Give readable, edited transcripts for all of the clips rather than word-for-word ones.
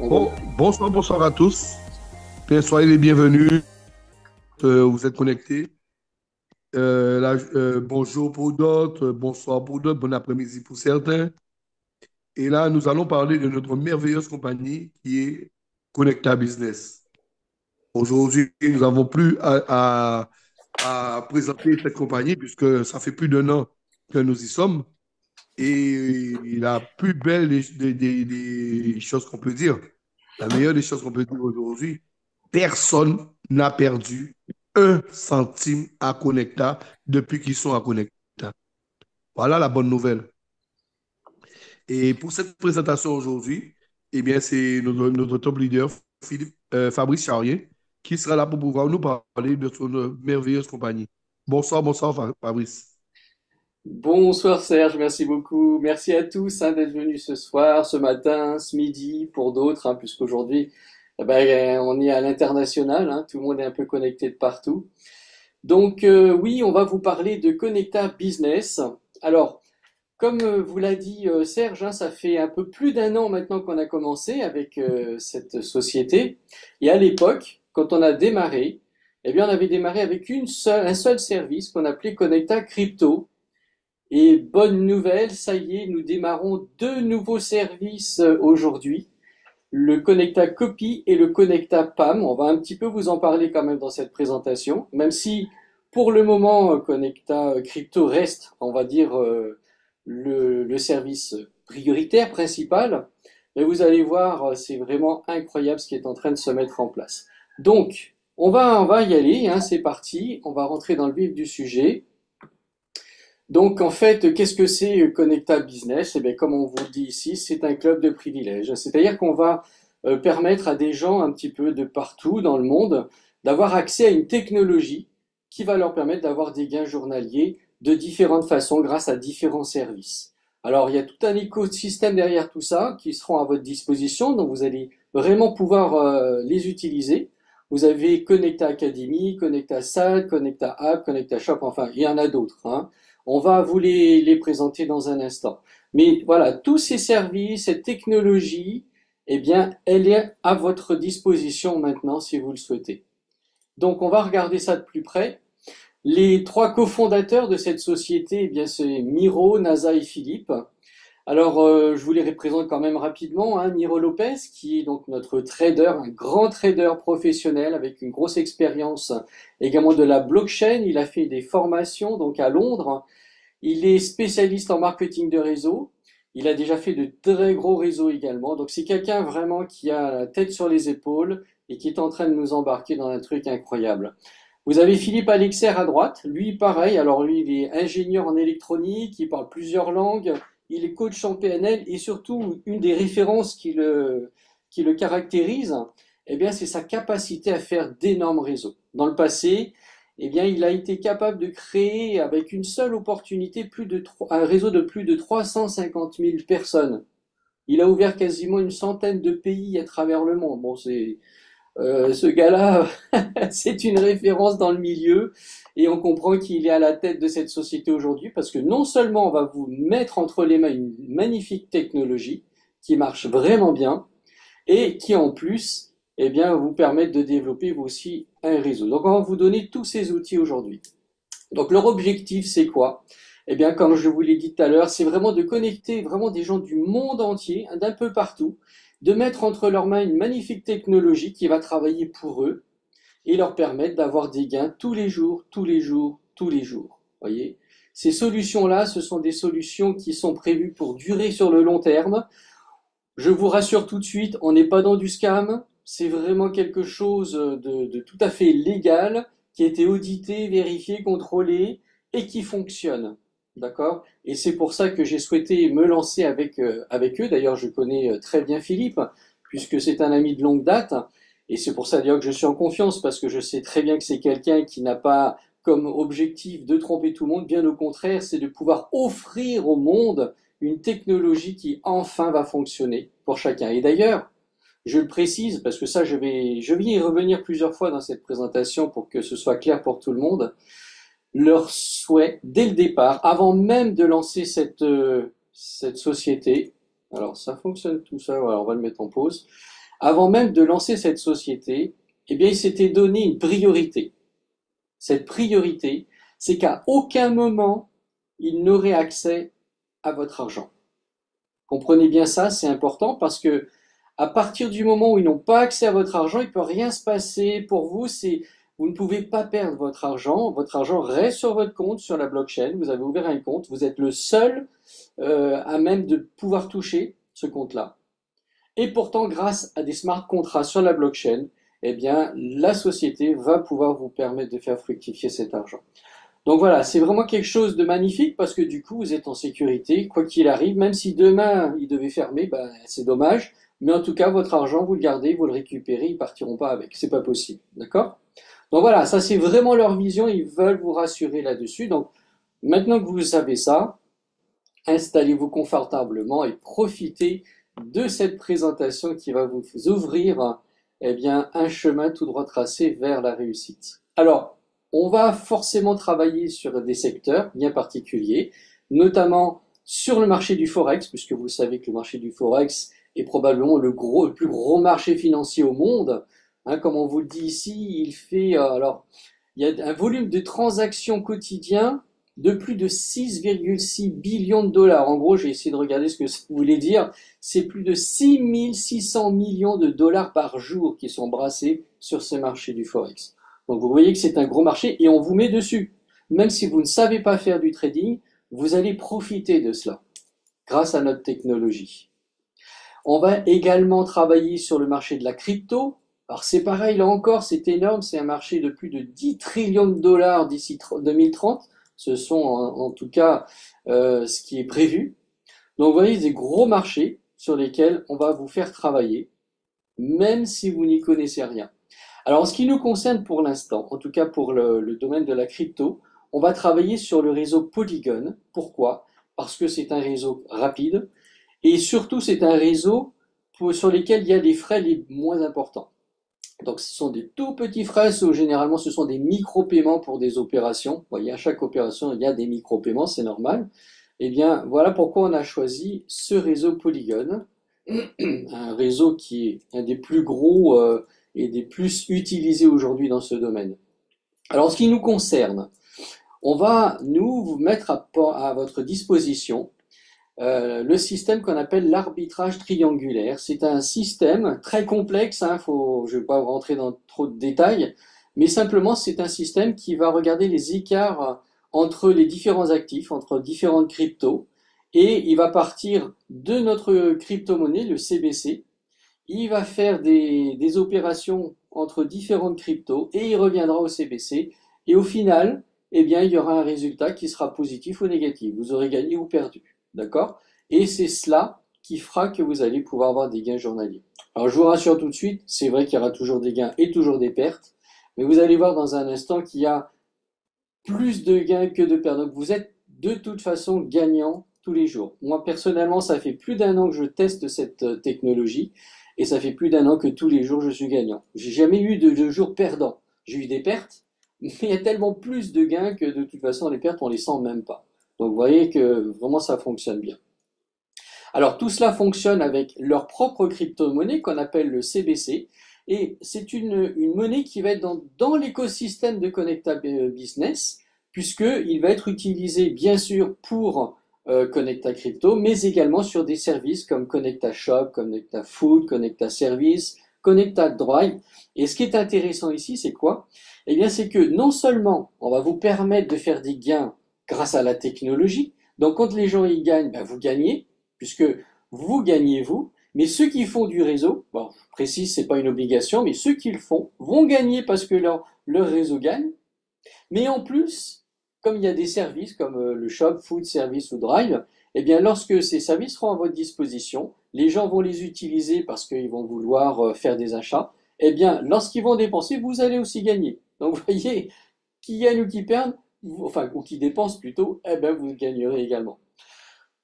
Bon, bonsoir, bonsoir à tous. Bien, soyez les bienvenus. Vous êtes connectés. Bonjour pour d'autres, bonsoir pour d'autres, bon après-midi pour certains. Et là, nous allons parler de notre merveilleuse compagnie qui est Connecta Business. Aujourd'hui, nous n'avons plus à présenter cette compagnie puisque ça fait plus d'un an que nous y sommes. Et la plus belle des choses qu'on peut dire, la meilleure des choses qu'on peut dire aujourd'hui, personne n'a perdu un centime à Connecta depuis qu'ils sont à Connecta. Voilà la bonne nouvelle. Et pour cette présentation aujourd'hui, eh bien, c'est notre top leader, Fabrice Charrier, qui sera là pour pouvoir nous parler de son merveilleuse compagnie. Bonsoir, bonsoir, Fabrice. Bonsoir Serge, merci beaucoup. Merci à tous d'être venus ce soir, ce matin, ce midi, pour d'autres, puisqu'aujourd'hui on est à l'international, tout le monde est un peu connecté de partout. Donc oui, on va vous parler de Connecta Business. Alors, comme vous l'a dit Serge, ça fait un peu plus d'un an maintenant qu'on a commencé avec cette société. Et à l'époque, quand on a démarré, eh bien on avait démarré avec un seul service qu'on appelait Connecta Crypto. Et bonne nouvelle, ça y est, nous démarrons deux nouveaux services aujourd'hui, le Connecta Copy et le Connecta PAM. On va un petit peu vous en parler quand même dans cette présentation, même si pour le moment Connecta Crypto reste, on va dire, le service prioritaire principal. Mais vous allez voir, c'est vraiment incroyable ce qui est en train de se mettre en place. Donc, on va y aller, c'est parti, on va rentrer dans le vif du sujet. Donc en fait, qu'est-ce que c'est Connecta Business? Eh bien, comme on vous le dit ici, c'est un club de privilèges. C'est-à-dire qu'on va permettre à des gens un petit peu de partout dans le monde d'avoir accès à une technologie qui va leur permettre d'avoir des gains journaliers de différentes façons grâce à différents services. Alors il y a tout un écosystème derrière tout ça qui seront à votre disposition, donc vous allez vraiment pouvoir les utiliser. Vous avez Connecta Academy, Connecta Salle, Connecta App, Connecta Shop, enfin il y en a d'autres. On va vous les présenter dans un instant. Mais voilà, tous ces services, cette technologie, eh bien, elle est à votre disposition maintenant si vous le souhaitez. Donc, on va regarder ça de plus près. Les trois cofondateurs de cette société, eh bien, c'est Miro, NASA et Philippe. Alors, je vous les représente quand même rapidement. Miro Lopez, qui est donc notre trader, un grand trader professionnel avec une grosse expérience également de la blockchain. Il a fait des formations donc à Londres. Il est spécialiste en marketing de réseau. Il a déjà fait de très gros réseaux également. Donc c'est quelqu'un vraiment qui a la tête sur les épaules et qui est en train de nous embarquer dans un truc incroyable. Vous avez Philippe Alexer à droite. Lui, pareil. Alors lui, il est ingénieur en électronique. Il parle plusieurs langues. Il est coach en PNL et surtout une des références qui le caractérise, eh bien, c'est sa capacité à faire d'énormes réseaux. Dans le passé, eh bien, il a été capable de créer avec une seule opportunité un réseau de plus de 350 000 personnes. Il a ouvert quasiment une centaine de pays à travers le monde. Bon, ce gars-là, c'est une référence dans le milieu et on comprend qu'il est à la tête de cette société aujourd'hui parce que non seulement on va vous mettre entre les mains une magnifique technologie qui marche vraiment bien et qui en plus eh bien, vous permettre de développer vous aussi un réseau. Donc on va vous donner tous ces outils aujourd'hui. Donc leur objectif c'est quoi? Eh bien, comme je vous l'ai dit tout à l'heure, c'est vraiment de connecter vraiment des gens du monde entier, d'un peu partout, de mettre entre leurs mains une magnifique technologie qui va travailler pour eux et leur permettre d'avoir des gains tous les jours, tous les jours, tous les jours. Voyez? Ces solutions-là, ce sont des solutions qui sont prévues pour durer sur le long terme. Je vous rassure tout de suite, on n'est pas dans du scam, c'est vraiment quelque chose de tout à fait légal, qui a été audité, vérifié, contrôlé et qui fonctionne. D'accord? Et c'est pour ça que j'ai souhaité me lancer avec eux. D'ailleurs, je connais très bien Philippe, puisque c'est un ami de longue date. Et c'est pour ça d'ailleurs que je suis en confiance, parce que je sais très bien que c'est quelqu'un qui n'a pas comme objectif de tromper tout le monde. Bien au contraire, c'est de pouvoir offrir au monde une technologie qui enfin va fonctionner pour chacun. Et d'ailleurs, je le précise, parce que ça, je vais y revenir plusieurs fois dans cette présentation pour que ce soit clair pour tout le monde. Leur souhait, dès le départ, avant même de lancer cette société, alors ça fonctionne tout ça, voilà, on va le mettre en pause. Avant même de lancer cette société, eh bien, il s'était donné une priorité. Cette priorité, c'est qu'à aucun moment, il n'aurait accès à votre argent. Comprenez bien ça, c'est important parce que à partir du moment où ils n'ont pas accès à votre argent, il ne peut rien se passer pour vous. Vous ne pouvez pas perdre votre argent. Votre argent reste sur votre compte, sur la blockchain. Vous avez ouvert un compte. Vous êtes le seul à même de pouvoir toucher ce compte-là. Et pourtant, grâce à des smart contracts sur la blockchain, eh bien, la société va pouvoir vous permettre de faire fructifier cet argent. Donc voilà, c'est vraiment quelque chose de magnifique parce que du coup, vous êtes en sécurité, quoi qu'il arrive, même si demain il devait fermer, ben, c'est dommage. Mais en tout cas, votre argent, vous le gardez, vous le récupérez, ils partiront pas avec. C'est pas possible. D'accord? Donc voilà, ça c'est vraiment leur vision, ils veulent vous rassurer là-dessus. Donc maintenant que vous savez ça, installez-vous confortablement et profitez de cette présentation qui va vous ouvrir eh bien, un chemin tout droit tracé vers la réussite. Alors, on va forcément travailler sur des secteurs bien particuliers, notamment sur le marché du Forex, puisque vous savez que le marché du Forex est probablement le plus gros marché financier au monde. Hein, comme on vous le dit ici, il y a un volume de transactions quotidiens de plus de 6,6 billions de dollars. En gros, j'ai essayé de regarder ce que ça voulait dire. C'est plus de 6 600 millions de dollars par jour qui sont brassés sur ce marché du Forex. Donc vous voyez que c'est un gros marché et on vous met dessus. Même si vous ne savez pas faire du trading, vous allez profiter de cela grâce à notre technologie. On va également travailler sur le marché de la crypto. Alors c'est pareil, là encore, c'est énorme, c'est un marché de plus de 10 trillions de dollars d'ici 2030. Ce sont en tout cas ce qui est prévu. Donc vous voyez des gros marchés sur lesquels on va vous faire travailler, même si vous n'y connaissez rien. Alors en ce qui nous concerne pour l'instant, en tout cas pour le domaine de la crypto, on va travailler sur le réseau Polygon. Pourquoi? Parce que c'est un réseau rapide et surtout c'est un réseau sur lequel il y a des frais les moins importants. Donc ce sont des tout petits frais, généralement ce sont des micro-paiements pour des opérations. Vous voyez, à chaque opération, il y a des micro-paiements, c'est normal. Eh bien, voilà pourquoi on a choisi ce réseau Polygon, un réseau qui est un des plus gros et des plus utilisés aujourd'hui dans ce domaine. Alors, en ce qui nous concerne, on va nous vous mettre à votre disposition le système qu'on appelle l'arbitrage triangulaire. C'est un système très complexe, hein, je ne vais pas rentrer dans trop de détails, mais simplement c'est un système qui va regarder les écarts entre les différents actifs, entre différentes cryptos, et il va partir de notre crypto-monnaie, le CBC, il va faire des opérations entre différentes cryptos, et il reviendra au CBC, et au final, eh bien, il y aura un résultat qui sera positif ou négatif. Vous aurez gagné ou perdu. D'accord? Et c'est cela qui fera que vous allez pouvoir avoir des gains journaliers. Alors je vous rassure tout de suite, c'est vrai qu'il y aura toujours des gains et toujours des pertes, mais vous allez voir dans un instant qu'il y a plus de gains que de pertes. Donc vous êtes de toute façon gagnant tous les jours. Moi personnellement, ça fait plus d'un an que je teste cette technologie et ça fait plus d'un an que tous les jours je suis gagnant. J'ai jamais eu de jour perdant. J'ai eu des pertes, mais il y a tellement plus de gains que de toute façon les pertes on les sent même pas. Donc vous voyez que vraiment ça fonctionne bien. Alors tout cela fonctionne avec leur propre crypto-monnaie qu'on appelle le CBC. Et c'est une monnaie qui va être dans l'écosystème de Connecta Business, puisqu'il va être utilisé bien sûr pour Connecta Crypto, mais également sur des services comme Connecta Shop, Connecta Food, Connecta Service, Connecta Drive. Et ce qui est intéressant ici, c'est quoi? Eh bien, c'est que non seulement on va vous permettre de faire des gains grâce à la technologie. Donc quand les gens y gagnent, ben, vous gagnez, puisque vous gagnez vous, mais ceux qui font du réseau, bon, je précise, c'est pas une obligation, mais ceux qui le font vont gagner parce que leur réseau gagne. Mais en plus, comme il y a des services comme le shop, food service ou drive, eh bien lorsque ces services seront à votre disposition, les gens vont les utiliser parce qu'ils vont vouloir faire des achats. Eh bien, lorsqu'ils vont dépenser, vous allez aussi gagner. Donc vous voyez, qui gagne ou qui perd, enfin, ou qui dépense plutôt, eh ben, vous gagnerez également.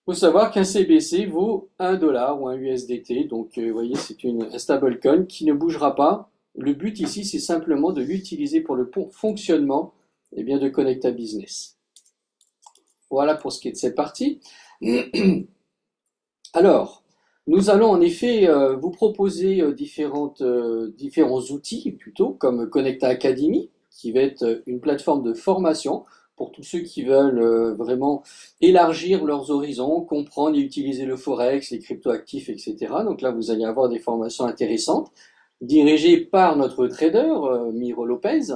Il faut savoir qu'un CBC vaut 1 dollar ou un USDT, donc vous voyez, c'est un stablecoin qui ne bougera pas. Le but ici, c'est simplement de l'utiliser pour le fonctionnement eh bien, de Connecta Business. Voilà pour ce qui est de cette partie. Alors, Nous allons en effet vous proposer différents outils plutôt, comme Connecta Academy, qui va être une plateforme de formation pour tous ceux qui veulent vraiment élargir leurs horizons, comprendre et utiliser le forex, les cryptoactifs, etc. Donc là, vous allez avoir des formations intéressantes, dirigées par notre trader, Miro Lopez.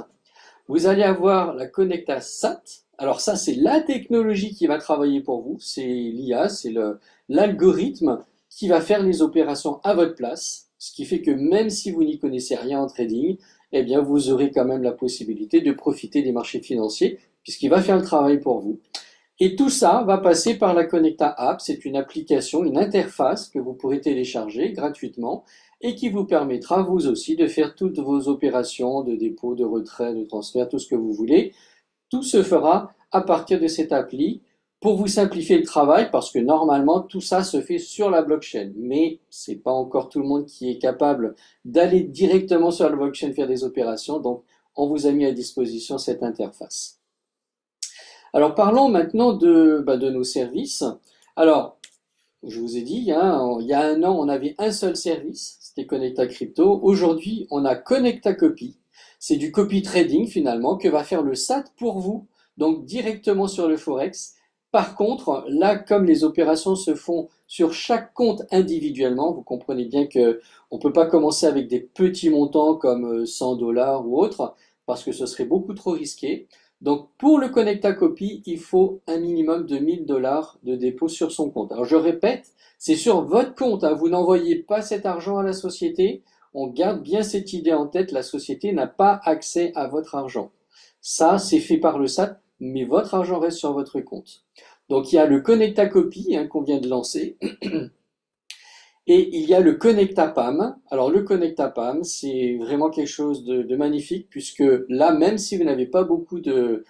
Vous allez avoir la Connecta SAT. Alors ça, c'est la technologie qui va travailler pour vous. C'est l'IA, c'est l'algorithme qui va faire les opérations à votre place. Ce qui fait que même si vous n'y connaissez rien en trading, eh bien, vous aurez quand même la possibilité de profiter des marchés financiers puisqu'il va faire le travail pour vous. Et tout ça va passer par la Connecta App. C'est une application, une interface que vous pourrez télécharger gratuitement et qui vous permettra, vous aussi, de faire toutes vos opérations de dépôt, de retrait, de transfert, tout ce que vous voulez. Tout se fera à partir de cette appli pour vous simplifier le travail parce que normalement, tout ça se fait sur la blockchain. Mais c'est pas encore tout le monde qui est capable d'aller directement sur la blockchain faire des opérations. Donc, on vous a mis à disposition cette interface. Alors parlons maintenant de nos services. Alors, je vous ai dit, hein, il y a un an, on avait un seul service, c'était Connecta Crypto. Aujourd'hui, on a Connecta Copy. C'est du copy trading finalement que va faire le SAT pour vous, donc directement sur le Forex. Par contre, là, comme les opérations se font sur chaque compte individuellement, vous comprenez bien que on peut pas commencer avec des petits montants comme 100 dollars ou autre, parce que ce serait beaucoup trop risqué. Donc, pour le Connecta Copy, il faut un minimum de 1000 dollars de dépôt sur son compte. Alors, je répète, c'est sur votre compte, hein. Vous n'envoyez pas cet argent à la société. On garde bien cette idée en tête. La société n'a pas accès à votre argent. Ça, c'est fait par le SAT, mais votre argent reste sur votre compte. Donc, il y a le Connecta Copy, hein, qu'on vient de lancer. Et il y a le Connecta PAM. Alors le Connecta PAM, c'est vraiment quelque chose de magnifique puisque là, même si vous n'avez pas beaucoup de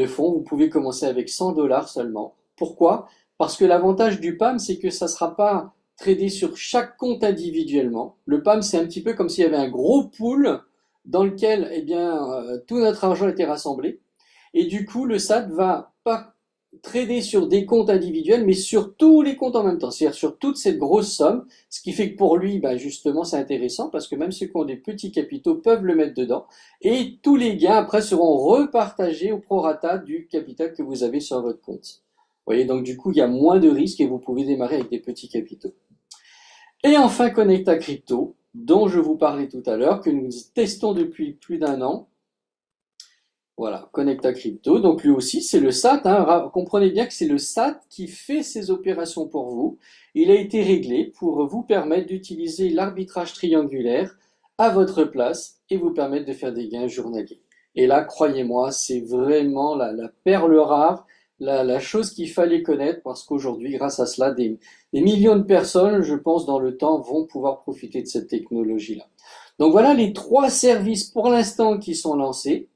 fonds, vous pouvez commencer avec 100 dollars seulement. Pourquoi? Parce que l'avantage du PAM, c'est que ça ne sera pas tradé sur chaque compte individuellement. Le PAM, c'est un petit peu comme s'il y avait un gros pool dans lequel, eh bien, tout notre argent était rassemblé. Et du coup, le SAT va pas trader sur des comptes individuels, mais sur tous les comptes en même temps, c'est-à-dire sur toute cette grosse somme, ce qui fait que pour lui, bah justement, c'est intéressant parce que même ceux qui ont des petits capitaux peuvent le mettre dedans et tous les gains après seront repartagés au prorata du capital que vous avez sur votre compte. Vous voyez, donc du coup, il y a moins de risques et vous pouvez démarrer avec des petits capitaux. Et enfin, Connecta Crypto, dont je vous parlais tout à l'heure, que nous testons depuis plus d'un an. Voilà, Connecta Crypto. Donc lui aussi, c'est le SAT, hein. Comprenez bien que c'est le SAT qui fait ces opérations pour vous. Il a été réglé pour vous permettre d'utiliser l'arbitrage triangulaire à votre place et vous permettre de faire des gains journaliers. Et là, croyez-moi, c'est vraiment la perle rare, la chose qu'il fallait connaître parce qu'aujourd'hui, grâce à cela, des millions de personnes, je pense, dans le temps, vont pouvoir profiter de cette technologie-là. Donc voilà les trois services pour l'instant qui sont lancés.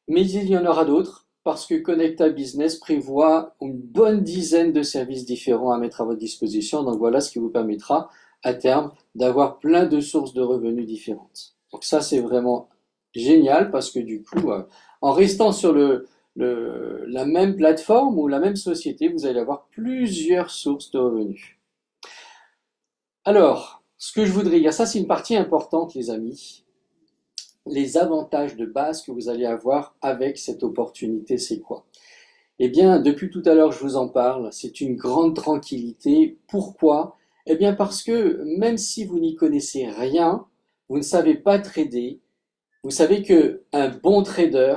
Mais il y en aura d'autres parce que Connecta Business prévoit une bonne dizaine de services différents à mettre à votre disposition. Donc voilà ce qui vous permettra à terme d'avoir plein de sources de revenus différentes. Donc ça c'est vraiment génial parce que du coup, en restant sur la même plateforme ou la même société, vous allez avoir plusieurs sources de revenus. Alors, ce que je voudrais dire, ça c'est une partie importante les amis. Les avantages de base que vous allez avoir avec cette opportunité, c'est quoi? Eh bien, depuis tout à l'heure, je vous en parle, c'est une grande tranquillité. Pourquoi? Eh bien, parce que même si vous n'y connaissez rien, vous ne savez pas trader, vous savez que un bon trader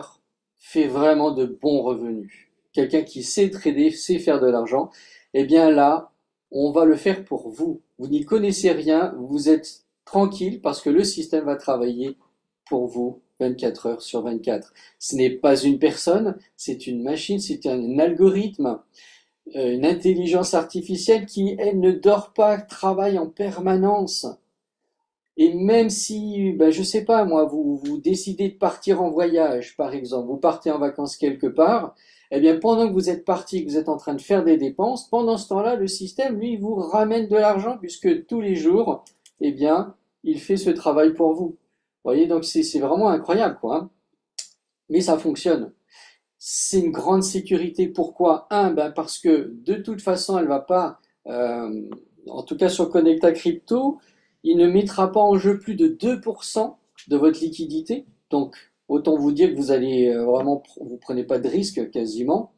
fait vraiment de bons revenus. Quelqu'un qui sait trader, sait faire de l'argent, eh bien là, on va le faire pour vous. Vous n'y connaissez rien, vous êtes tranquille parce que le système va travailler pour vous 24 heures sur 24. Ce n'est pas une personne, c'est une machine, c'est un algorithme, une intelligence artificielle qui, elle, ne dort pas, travaille en permanence. Et même si, ben, je sais pas, moi, vous décidez de partir en voyage, par exemple, vous partez en vacances quelque part, eh bien, pendant que vous êtes parti, que vous êtes en train de faire des dépenses, pendant ce temps-là, le système, lui, vous ramène de l'argent puisque tous les jours, eh bien, il fait ce travail pour vous. Vous voyez, donc c'est vraiment incroyable, quoi, hein. Mais ça fonctionne. C'est une grande sécurité. Pourquoi? Un, ben parce que de toute façon, elle va pas en tout cas sur Connecta Crypto, il ne mettra pas en jeu plus de 2% de votre liquidité. Donc, autant vous dire que vous allez vraiment, vous prenez pas de risque quasiment.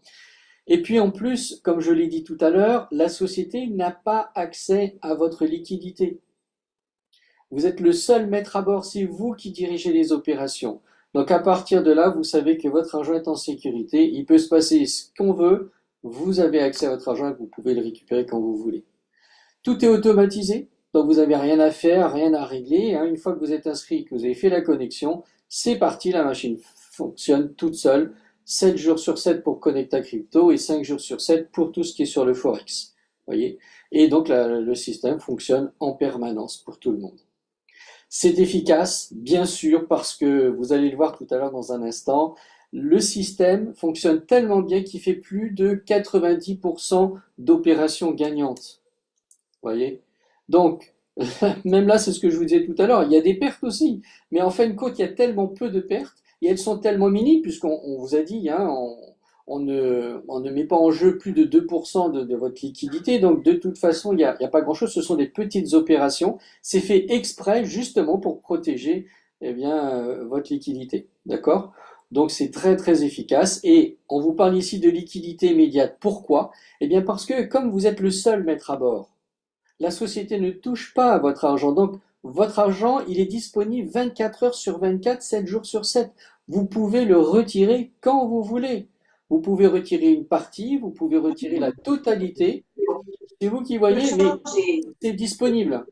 Et puis en plus, comme je l'ai dit tout à l'heure, la société n'a pas accès à votre liquidité. Vous êtes le seul maître à bord, c'est vous qui dirigez les opérations. Donc à partir de là, vous savez que votre argent est en sécurité. Il peut se passer ce qu'on veut. Vous avez accès à votre argent et vous pouvez le récupérer quand vous voulez. Tout est automatisé, donc vous n'avez rien à faire, rien à régler. Une fois que vous êtes inscrit, que vous avez fait la connexion, c'est parti, la machine fonctionne toute seule. 7 jours sur 7 pour Connecta Crypto et 5 jours sur 7 pour tout ce qui est sur le Forex. Voyez. Et donc le système fonctionne en permanence pour tout le monde. C'est efficace, bien sûr, parce que vous allez le voir tout à l'heure dans un instant, le système fonctionne tellement bien qu'il fait plus de 90% d'opérations gagnantes. Voyez. Donc, même là, c'est ce que je vous disais tout à l'heure, il y a des pertes aussi, mais en fin de compte, il y a tellement peu de pertes, et elles sont tellement minimes, puisqu'on vous a dit, on ne met pas en jeu plus de 2% de votre liquidité, donc de toute façon, il n'y a pas grand-chose, ce sont des petites opérations, c'est fait exprès justement pour protéger votre liquidité, d'accord? Donc c'est très très efficace, et on vous parle ici de liquidité immédiate, pourquoi? Eh bien parce que comme vous êtes le seul maître à bord, la société ne touche pas à votre argent. Donc, votre argent, il est disponible 24 heures sur 24, 7 jours sur 7. Vous pouvez le retirer quand vous voulez. Vous pouvez retirer une partie, vous pouvez retirer la totalité. C'est vous qui voyez, mais c'est disponible.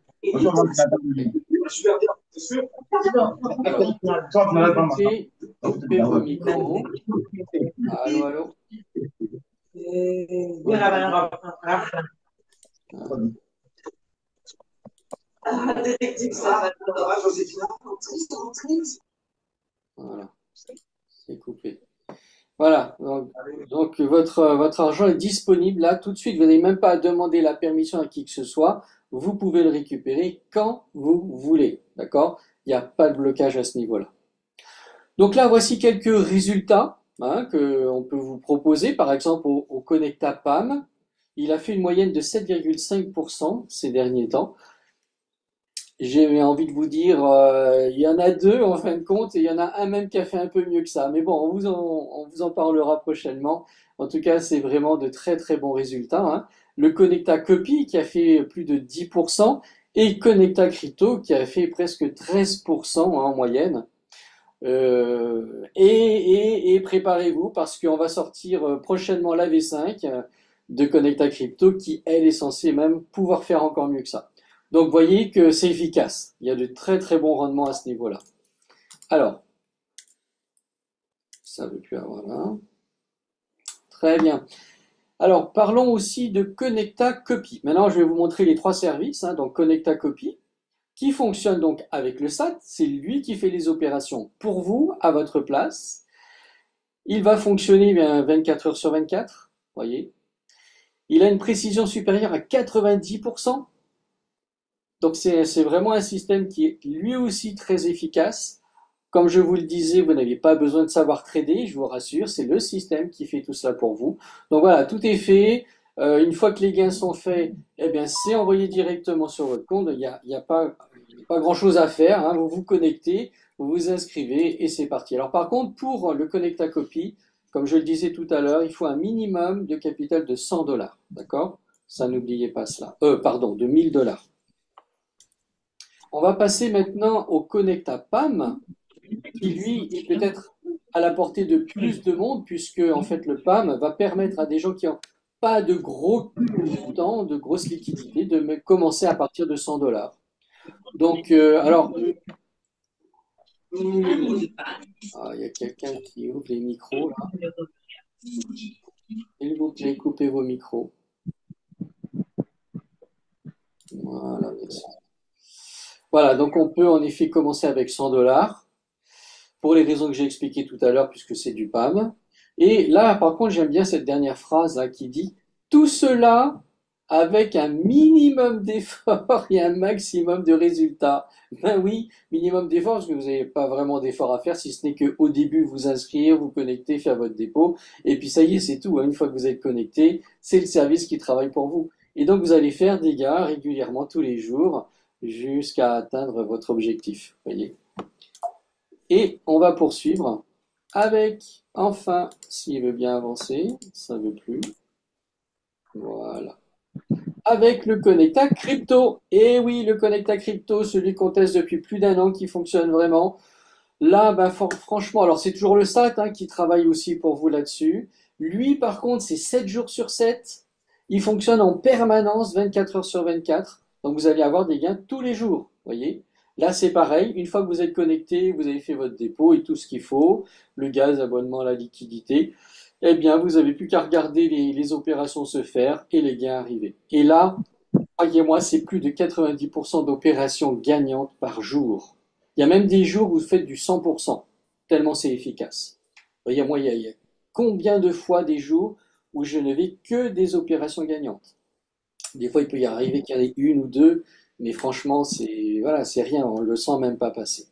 Coupez vos micros. Allô, allô. Voilà, c'est coupé. Voilà, donc votre argent est disponible là tout de suite. Vous n'avez même pas à demander la permission à qui que ce soit. Vous pouvez le récupérer quand vous voulez. D'accord? Il n'y a pas de blocage à ce niveau-là. Donc là, voici quelques résultats qu'on peut vous proposer. Par exemple, au Connecta PAM, il a fait une moyenne de 7,5% ces derniers temps. J'ai envie de vous dire, il y en a deux en fin de compte, et il y en a un même qui a fait un peu mieux que ça. Mais bon, on vous en parlera prochainement. En tout cas, c'est vraiment de très très bons résultats. Le Connecta Copy qui a fait plus de 10% et Connecta Crypto qui a fait presque 13% en moyenne. Et préparez-vous parce qu'on va sortir prochainement la V5 de Connecta Crypto qui, elle, est censée même pouvoir faire encore mieux que ça. Donc, vous voyez que c'est efficace. Il y a de très très bons rendements à ce niveau-là. Alors, ça ne veut plus avoir là. Très bien. Alors, parlons aussi de Connecta Copy. Maintenant, je vais vous montrer les trois services. Donc, Connecta Copy, qui fonctionne donc avec le SAT. C'est lui qui fait les opérations pour vous, à votre place. Il va fonctionner 24 heures sur 24. Voyez. Il a une précision supérieure à 90%. Donc c'est vraiment un système qui est lui aussi très efficace. Comme je vous le disais, vous n'avez pas besoin de savoir trader, je vous rassure, c'est le système qui fait tout ça pour vous. Donc voilà, tout est fait. Une fois que les gains sont faits, eh bien c'est envoyé directement sur votre compte. Il y a pas grand-chose à faire. Vous vous connectez, vous vous inscrivez et c'est parti. Alors par contre, pour le Connecta Copy, comme je le disais tout à l'heure, il faut un minimum de capital de 100 dollars. D'accord? Ça, n'oubliez pas cela. Pardon, de 1000 dollars. On va passer maintenant au Connecta PAM, qui lui est peut-être à la portée de plus de monde, puisque en fait le PAM va permettre à des gens qui n'ont pas de gros montants, de grosses liquidités, de commencer à partir de 100 dollars. Donc, alors, il y a quelqu'un qui ouvre les micros là. S'il vous plaît, coupez vos micros. Voilà, merci. Voilà, donc on peut en effet commencer avec 100 dollars. Pour les raisons que j'ai expliquées tout à l'heure, puisque c'est du PAM. Et là, par contre, j'aime bien cette dernière phrase là, qui dit « Tout cela avec un minimum d'efforts et un maximum de résultats ». Ben oui, minimum d'efforts, parce que vous n'avez pas vraiment d'efforts à faire, si ce n'est qu'au début, vous inscrire, vous connecter, faire votre dépôt, et puis ça y est, c'est tout. Une fois que vous êtes connecté, c'est le service qui travaille pour vous. Et donc, vous allez faire des gains régulièrement tous les jours jusqu'à atteindre votre objectif. Voyez. Et on va poursuivre avec, enfin, s'il veut bien avancer, ça ne veut plus. Voilà. Avec le Connecta Crypto. Et oui, le Connecta Crypto, celui qu'on teste depuis plus d'un an, qui fonctionne vraiment. Là, ben, franchement, alors c'est toujours le SAT hein, qui travaille aussi pour vous là-dessus. Lui, par contre, c'est 7 jours sur 7. Il fonctionne en permanence, 24 heures sur 24. Donc, vous allez avoir des gains tous les jours. Voyez. Là, c'est pareil. Une fois que vous êtes connecté, vous avez fait votre dépôt et tout ce qu'il faut, le gaz, abonnement, la liquidité, eh bien, vous n'avez plus qu'à regarder les opérations se faire et les gains arriver. Et là, croyez-moi, c'est plus de 90% d'opérations gagnantes par jour. Il y a même des jours où vous faites du 100%, tellement c'est efficace. Voyez, moi, il y a combien de fois des jours où je ne vais que des opérations gagnantes. Des fois, il peut y arriver qu'il y en ait une ou deux, mais franchement, c'est voilà, c'est rien, on ne le sent même pas passer.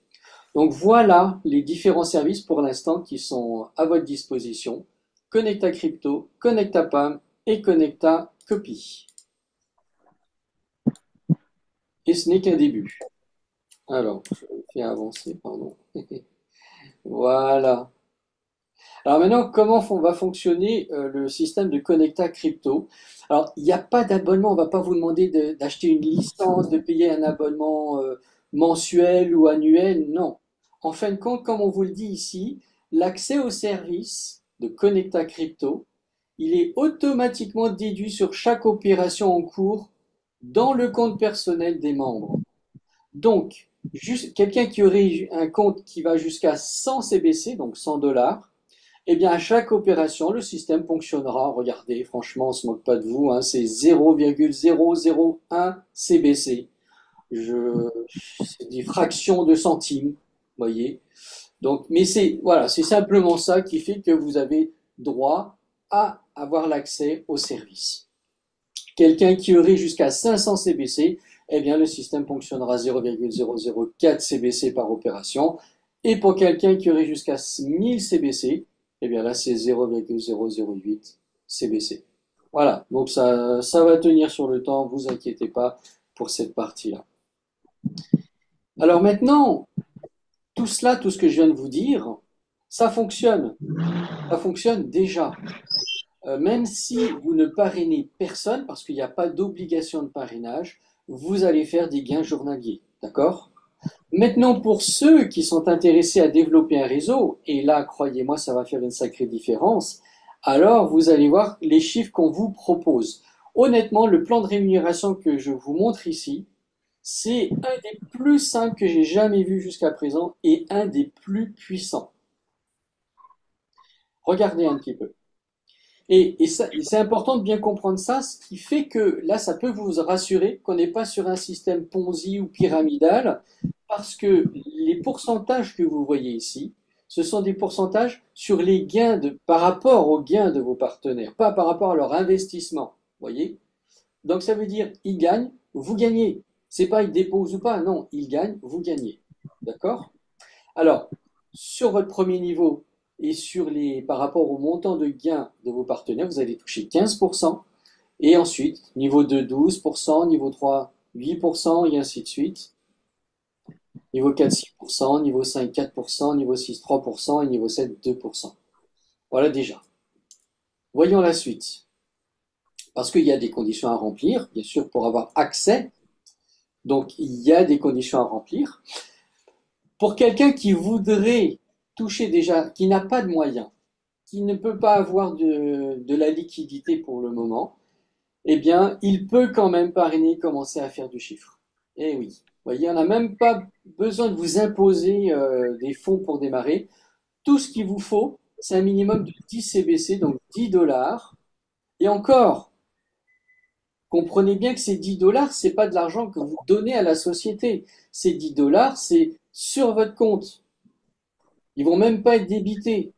Donc voilà les différents services pour l'instant qui sont à votre disposition. Connecta Crypto, Connecta PAM et Connecta Copy. Et ce n'est qu'un début. Alors, je fais avancer, pardon. Voilà. Alors maintenant, comment va fonctionner le système de Connecta Crypto? Alors, il n'y a pas d'abonnement, on ne va pas vous demander d'acheter une licence, de payer un abonnement mensuel ou annuel, non. En fin de compte, comme on vous le dit ici, l'accès au service de Connecta Crypto, il est automatiquement déduit sur chaque opération en cours dans le compte personnel des membres. Donc, quelqu'un qui aurait un compte qui va jusqu'à 100 CBC, donc 100 dollars, eh bien, à chaque opération, le système fonctionnera. Regardez, franchement, on ne se moque pas de vous, hein, c'est 0,001 CBC. C'est des fractions de centimes, vous voyez. Donc, mais c'est voilà, c'est simplement ça qui fait que vous avez droit à avoir l'accès au service. Quelqu'un qui aurait jusqu'à 500 CBC, eh bien, le système fonctionnera 0,004 CBC par opération. Et pour quelqu'un qui aurait jusqu'à 1000 CBC, eh bien là, c'est 0,008 CBC. Voilà, donc ça va tenir sur le temps, vous inquiétez pas pour cette partie-là. Alors maintenant, tout cela, tout ce que je viens de vous dire, ça fonctionne. Ça fonctionne déjà. Même si vous ne parrainez personne, parce qu'il n'y a pas d'obligation de parrainage, vous allez faire des gains journaliers. D'accord? Maintenant, pour ceux qui sont intéressés à développer un réseau, et là, croyez-moi, ça va faire une sacrée différence, alors vous allez voir les chiffres qu'on vous propose. Honnêtement, le plan de rémunération que je vous montre ici, c'est un des plus simples que j'ai jamais vu jusqu'à présent et un des plus puissants. Regardez un petit peu. Et c'est important de bien comprendre ça, ce qui fait que là, ça peut vous rassurer qu'on n'est pas sur un système Ponzi ou pyramidal, parce que les pourcentages que vous voyez ici, ce sont des pourcentages sur les gains par rapport aux gains de vos partenaires, pas par rapport à leur investissement. Voyez? Donc ça veut dire, ils gagnent, vous gagnez. C'est pas ils déposent ou pas, non, ils gagnent, vous gagnez. D'accord? Alors, sur votre premier niveau et par rapport au montant de gain de vos partenaires, vous allez toucher 15%. Et ensuite, niveau 2, 12%, niveau 3, 8%, et ainsi de suite. Niveau 4, 6%, niveau 5, 4%, niveau 6, 3%, et niveau 7, 2%. Voilà déjà. Voyons la suite. Parce qu'il y a des conditions à remplir, bien sûr, pour avoir accès. Donc, il y a des conditions à remplir. Pour quelqu'un qui voudrait toucher déjà, qui n'a pas de moyens, qui ne peut pas avoir de la liquidité pour le moment, eh bien, il peut quand même parrainer, commencer à faire du chiffre. Eh oui. Vous voyez, on n'a même pas besoin de vous imposer des fonds pour démarrer. Tout ce qu'il vous faut, c'est un minimum de 10 CBC, donc 10 dollars. Et encore, comprenez bien que ces 10 dollars, c'est pas de l'argent que vous donnez à la société. Ces 10 dollars, c'est sur votre compte. Ils vont même pas être débités,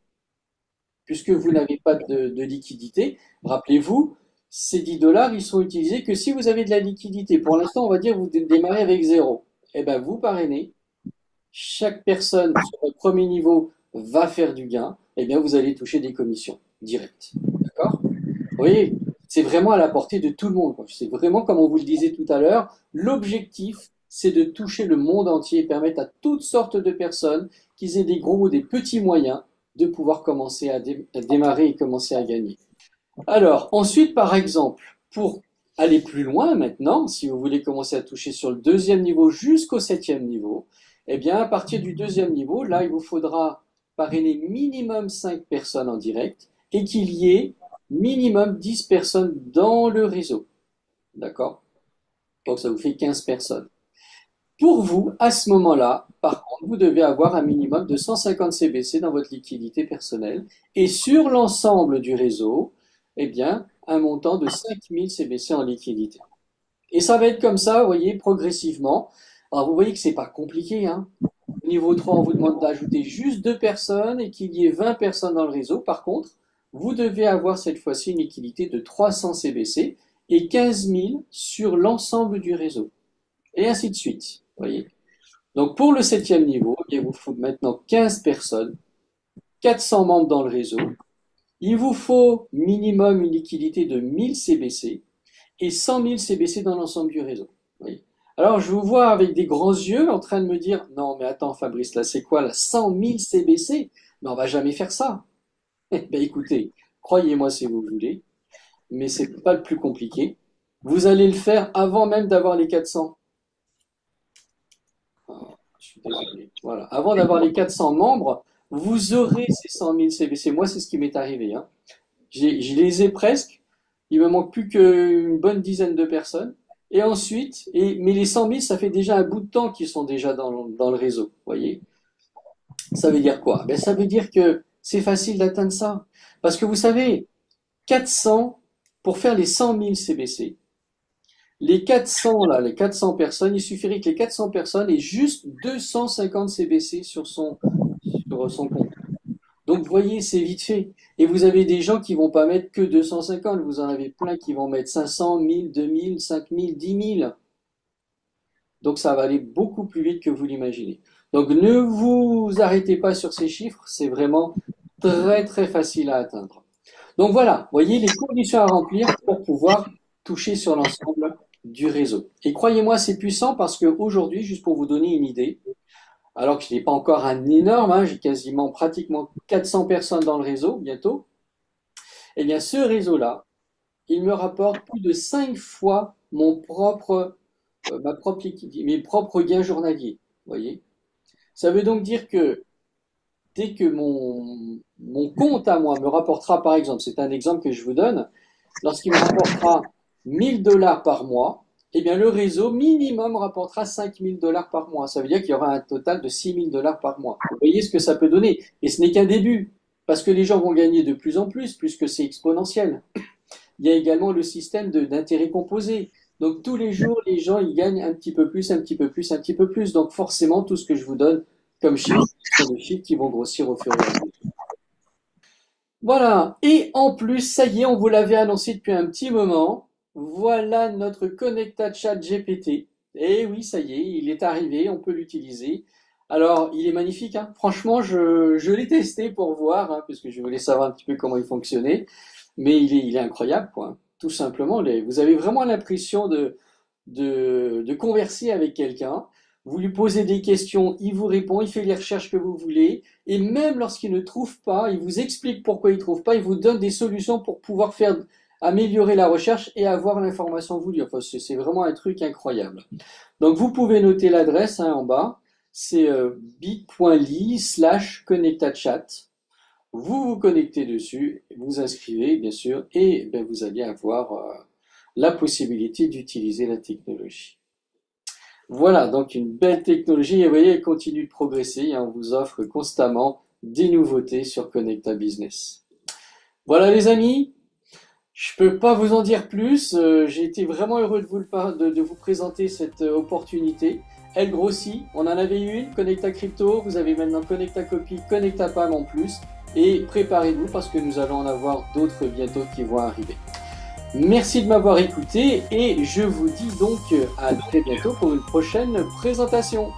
puisque vous n'avez pas de liquidité. Rappelez-vous, ces 10 dollars, ils sont utilisés que si vous avez de la liquidité. Pour l'instant, on va dire que vous démarrez avec zéro. Eh bien, vous parrainez. Chaque personne sur votre premier niveau va faire du gain. Eh bien, vous allez toucher des commissions directes. D'accord? Oui. C'est vraiment à la portée de tout le monde, quoi. C'est vraiment, comme on vous le disait tout à l'heure, l'objectif, c'est de toucher le monde entier et permettre à toutes sortes de personnes, qu'ils aient des gros ou des petits moyens, de pouvoir commencer à démarrer et commencer à gagner. Alors, ensuite, par exemple, pour aller plus loin maintenant, si vous voulez commencer à toucher sur le deuxième niveau jusqu'au septième niveau, eh bien, à partir du deuxième niveau, là, il vous faudra parrainer minimum 5 personnes en direct et qu'il y ait minimum 10 personnes dans le réseau. D'accord? Donc, ça vous fait 15 personnes. Pour vous, à ce moment-là, par contre, vous devez avoir un minimum de 150 CBC dans votre liquidité personnelle et sur l'ensemble du réseau, eh bien, un montant de 5000 CBC en liquidité. Et ça va être comme ça, vous voyez, progressivement. Alors, vous voyez que c'est pas compliqué, hein. Au niveau 3, on vous demande d'ajouter juste 2 personnes et qu'il y ait 20 personnes dans le réseau. Par contre, vous devez avoir cette fois-ci une liquidité de 300 CBC et 15 000 sur l'ensemble du réseau. Et ainsi de suite. Voyez. Donc pour le septième niveau, il vous faut maintenant 15 personnes, 400 membres dans le réseau. Il vous faut minimum une liquidité de 1000 CBC et 100 000 CBC dans l'ensemble du réseau. Voyez. Alors je vous vois avec des grands yeux en train de me dire, non mais attends Fabrice, là c'est quoi là, 100 000 CBC? Mais on va jamais faire ça. Ben écoutez, croyez-moi si vous voulez, mais c'est pas le plus compliqué. Vous allez le faire avant même d'avoir les 400. Je suis désolé. Voilà. Avant d'avoir les 400 membres, vous aurez ces 100 000 CBC. Moi, c'est ce qui m'est arrivé, hein. Je les ai presque. Il me manque plus qu'une bonne dizaine de personnes. Et ensuite, mais les 100 000, ça fait déjà un bout de temps qu'ils sont déjà dans le réseau. Voyez? Ça veut dire quoi? Ben, ça veut dire que c'est facile d'atteindre ça. Parce que vous savez, 400, pour faire les 100 000 CBC, les 400 là, les 400 personnes, il suffirait que les 400 personnes aient juste 250 CBC sur son compte. Donc, vous voyez, c'est vite fait. Et vous avez des gens qui vont pas mettre que 250, vous en avez plein qui vont mettre 500, 1000, 2000, 5000, 10 000. Donc, ça va aller beaucoup plus vite que vous l'imaginez. Donc, ne vous arrêtez pas sur ces chiffres, c'est vraiment très, très facile à atteindre. Donc, voilà, vous voyez les conditions à remplir pour pouvoir toucher sur l'ensemble du réseau. Et croyez-moi, c'est puissant parce qu'aujourd'hui, juste pour vous donner une idée, alors que je n'ai pas encore un énorme, hein, j'ai quasiment pratiquement 400 personnes dans le réseau bientôt, eh bien ce réseau-là, il me rapporte plus de 5 fois mes propres gains journaliers. Voyez. Ça veut donc dire que dès que mon compte à moi me rapportera, par exemple, c'est un exemple que je vous donne, lorsqu'il me rapportera 1000 dollars par mois, eh bien le réseau minimum rapportera 5000 dollars par mois. Ça veut dire qu'il y aura un total de 6000 dollars par mois. Vous voyez ce que ça peut donner. Et ce n'est qu'un début, parce que les gens vont gagner de plus en plus, puisque c'est exponentiel. Il y a également le système d'intérêt composé. Donc tous les jours, les gens ils gagnent un petit peu plus, un petit peu plus, un petit peu plus. Donc forcément, tout ce que je vous donne comme chiffres, ce sont des chiffres qui vont grossir au fur et à mesure. Voilà. Et en plus, ça y est, on vous l'avait annoncé depuis un petit moment. Voilà notre Connecta Chat GPT. Et oui, ça y est, il est arrivé, on peut l'utiliser. Alors, il est magnifique, hein. Franchement, je l'ai testé pour voir, hein, parce que je voulais savoir un petit peu comment il fonctionnait. Mais il est incroyable, quoi. Tout simplement, vous avez vraiment l'impression de converser avec quelqu'un. Vous lui posez des questions, il vous répond, il fait les recherches que vous voulez. Et même lorsqu'il ne trouve pas, il vous explique pourquoi il ne trouve pas, il vous donne des solutions pour pouvoir améliorer la recherche et avoir l'information voulue. Enfin, c'est vraiment un truc incroyable. Donc, vous pouvez noter l'adresse, hein, en bas. C'est bit.ly/connectachat. Vous vous connectez dessus, vous inscrivez, bien sûr, et ben, vous allez avoir la possibilité d'utiliser la technologie. Voilà, donc une belle technologie. Et vous voyez, elle continue de progresser et on vous offre constamment des nouveautés sur Connecta Business. Voilà, les amis. Je peux pas vous en dire plus. J'ai été vraiment heureux de vous présenter cette opportunité. Elle grossit. On en avait une, Connecta Crypto. Vous avez maintenant Connecta Copy, Connecta PAM en plus. Et préparez-vous parce que nous allons en avoir d'autres bientôt qui vont arriver. Merci de m'avoir écouté et je vous dis donc à très bientôt pour une prochaine présentation.